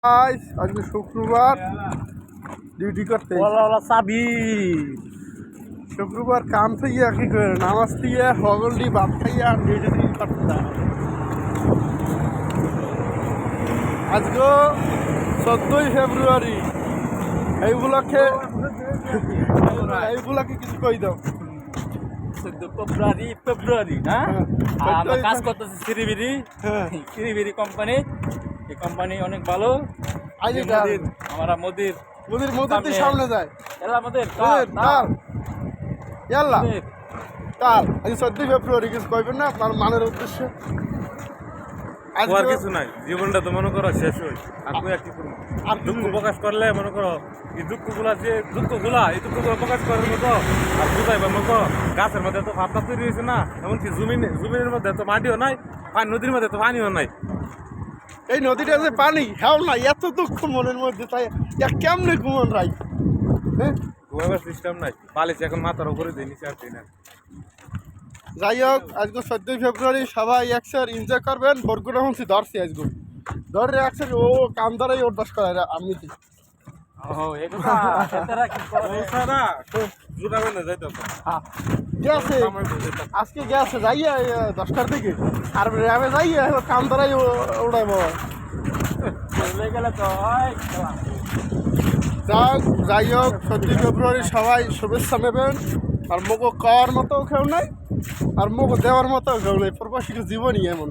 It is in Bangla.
আজকে শুক্রবার ডিউটি করতে চাবি শুক্রবার কাম থেকে কি করে নামাজ দিয়ে হগলডি ভাত খাইয়া ডিউটি করতে আজকে 14ই ফেব্রুয়ারি এই উপলক্ষে কিছু কই দাও। ফেব্রুয়ারি না আমরা কাজ করতেছি সিরিবিরি কোম্পানি। এই কোম্পানি অনেক ভালো। আমরা মোদির সামনে যায় কাল আজ 14ই ফেব্রুয়ারি কিছু কইবেন না আপনার মানের উদ্দেশ্যে? আর কিছু নাই, জীবনটা তো মনে করো শেষ হই আর কি করবো। আর দুঃখ প্রকাশ করলে মনে করো এই দুঃখগুলো প্রকাশ করার মতো আর বুঝাইবার মতো গাছের মধ্যে তো ভাবনা তৈরি হয়েছে না, এমনকি জমিনের মধ্যে তো মাটিও নাই, নদীর মধ্যে তো পানিও নাই। এই নদীটা যে পানি হেও না, এত দুঃখ মনের মধ্যে, তাই কেমনে ঘুমন রাই? ঘুমাবার সিস্টেম নাই, বালিশ এখন মাথার উপরে দিয়ে নিচে আর না। যাই হোক, আজকে 14ই ফেব্রুয়ারি সবাই একসাথে এনজয় করবেন। বরগুনা হচ্ছে ধরছি আজকে ধরে একসাথে ও কাম ধরাই ওর দশ করায় আমি গেছে আজকে গেছে যাইয়া 10টার দিকে আর র্যাবে যাইয়া কাম ধরাই ওড়াইব। যাই হোক, 14ই ফেব্রুয়ারি সবাই শুভেচ্ছা নেবেন। আর মুখো খাওয়ার মতো কেউ নাই আর মুখো দেওয়ার মতো কেউ নেই। প্রবাসীর জীবনই এমন।